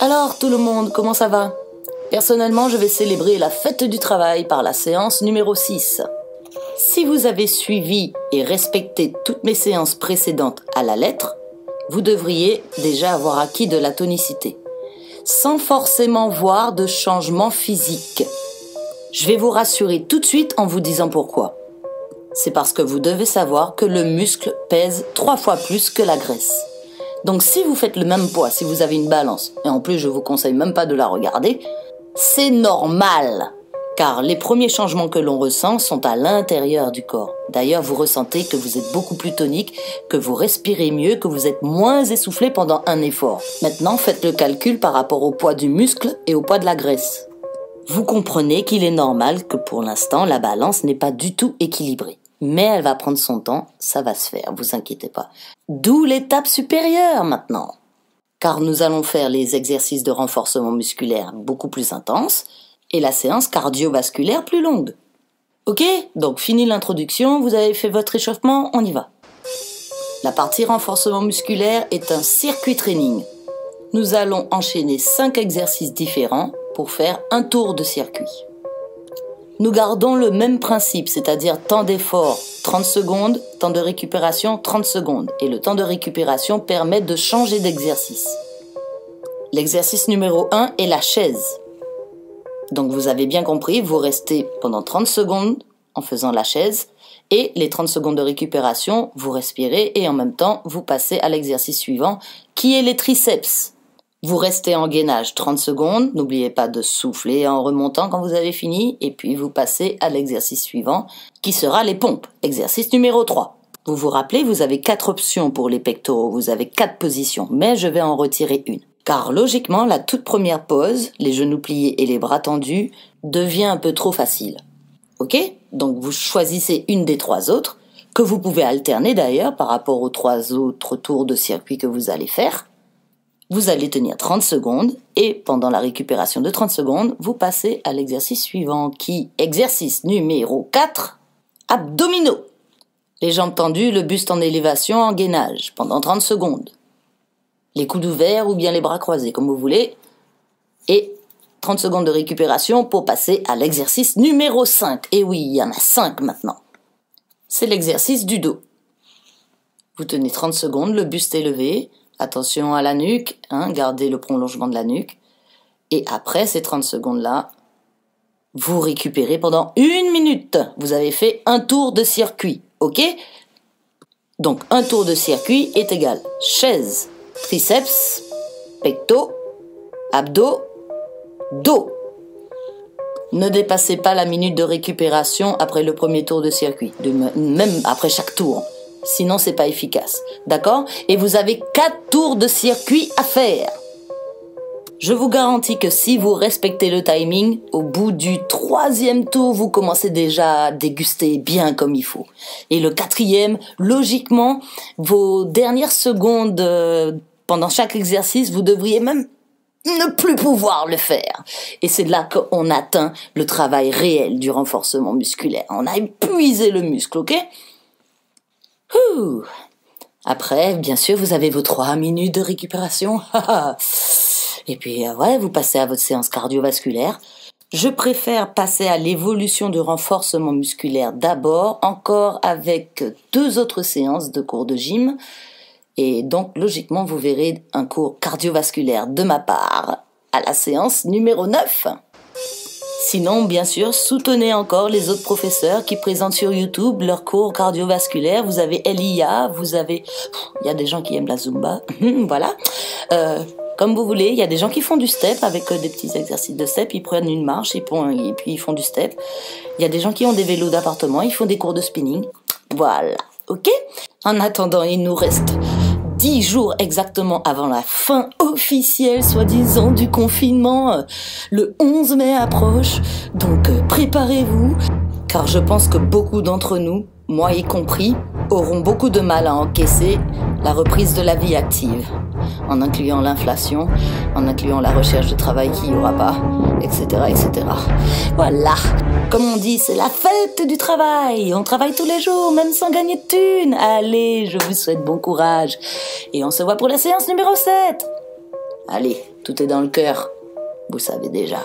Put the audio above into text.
Alors tout le monde, comment ça va? Personnellement, je vais célébrer la fête du travail par la séance numéro 6. Si vous avez suivi et respecté toutes mes séances précédentes à la lettre, vous devriez déjà avoir acquis de la tonicité, sans forcément voir de changement physique. Je vais vous rassurer tout de suite en vous disant pourquoi. C'est parce que vous devez savoir que le muscle pèse 3 fois plus que la graisse. Donc si vous faites le même poids, si vous avez une balance, et en plus je vous conseille même pas de la regarder, c'est normal, car les premiers changements que l'on ressent sont à l'intérieur du corps. D'ailleurs, vous ressentez que vous êtes beaucoup plus tonique, que vous respirez mieux, que vous êtes moins essoufflé pendant un effort. Maintenant, faites le calcul par rapport au poids du muscle et au poids de la graisse. Vous comprenez qu'il est normal que pour l'instant, la balance n'est pas du tout équilibrée. Mais elle va prendre son temps, ça va se faire, vous inquiétez pas. D'où l'étape supérieure maintenant. Car nous allons faire les exercices de renforcement musculaire beaucoup plus intenses et la séance cardiovasculaire plus longue. Ok? Donc fini l'introduction, vous avez fait votre échauffement, on y va. La partie renforcement musculaire est un circuit training. Nous allons enchaîner 5 exercices différents pour faire un tour de circuit. Nous gardons le même principe, c'est-à-dire temps d'effort 30 secondes, temps de récupération 30 secondes. Et le temps de récupération permet de changer d'exercice. L'exercice numéro 1 est la chaise. Donc vous avez bien compris, vous restez pendant 30 secondes en faisant la chaise. Et les 30 secondes de récupération, vous respirez et en même temps, vous passez à l'exercice suivant, qui est les triceps. Vous restez en gainage 30 secondes, n'oubliez pas de souffler en remontant quand vous avez fini, et puis vous passez à l'exercice suivant, qui sera les pompes, exercice numéro 3. Vous vous rappelez, vous avez 4 options pour les pectoraux, vous avez 4 positions, mais je vais en retirer une. Car logiquement, la toute première pose, les genoux pliés et les bras tendus, devient un peu trop facile. Ok? Donc vous choisissez une des 3 autres, que vous pouvez alterner d'ailleurs par rapport aux 3 autres tours de circuit que vous allez faire. Vous allez tenir 30 secondes et pendant la récupération de 30 secondes, vous passez à l'exercice suivant qui, exercice numéro 4, abdominaux. Les jambes tendues, le buste en élévation en gainage pendant 30 secondes. Les coudes ouverts ou bien les bras croisés comme vous voulez. Et 30 secondes de récupération pour passer à l'exercice numéro 5. Et oui, il y en a 5 maintenant. C'est l'exercice du dos. Vous tenez 30 secondes, le buste élevé. Attention à la nuque, gardez le prolongement de la nuque. Et après ces 30 secondes-là, vous récupérez pendant 1 minute. Vous avez fait un tour de circuit, ok? Donc un tour de circuit est égal chaise, triceps, pectoraux, abdos, dos. Ne dépassez pas la minute de récupération après le premier tour de circuit, même après chaque tour. Sinon, c'est pas efficace. D'accord? Et vous avez 4 tours de circuit à faire. Je vous garantis que si vous respectez le timing, au bout du 3e tour, vous commencez déjà à déguster bien comme il faut. Et le 4e, logiquement, vos dernières secondes pendant chaque exercice, vous devriez même ne plus pouvoir le faire. Et c'est là qu'on atteint le travail réel du renforcement musculaire. On a épuisé le muscle, ok? Après, bien sûr, vous avez vos 3 minutes de récupération. Et puis, vous passez à votre séance cardiovasculaire. Je préfère passer à l'évolution de renforcement musculaire d'abord, encore avec 2 autres séances de cours de gym. Et donc, logiquement, vous verrez un cours cardiovasculaire de ma part à la séance numéro 9. Sinon, bien sûr, soutenez encore les autres professeurs qui présentent sur YouTube leurs cours cardiovasculaires. Vous avez LIA, il y a des gens qui aiment la Zumba, voilà. Comme vous voulez, il y a des gens qui font du step avec des petits exercices de step. Ils prennent une marche et puis ils font du step. Il y a des gens qui ont des vélos d'appartement, ils font des cours de spinning. Voilà, ok? En attendant, il nous reste 10 jours exactement avant la fin officielle, soi-disant, du confinement. Le 11 mai approche, donc préparez-vous, car je pense que beaucoup d'entre nous, moi y compris, auront beaucoup de mal à encaisser la reprise de la vie active, en incluant l'inflation, en incluant la recherche de travail qu'il n'y aura pas, etc., etc. Voilà, comme on dit, c'est la fête du travail, on travaille tous les jours, même sans gagner de thunes. Allez, je vous souhaite bon courage, et on se voit pour la séance numéro 7. Allez, Tout est dans le cœur, vous savez déjà.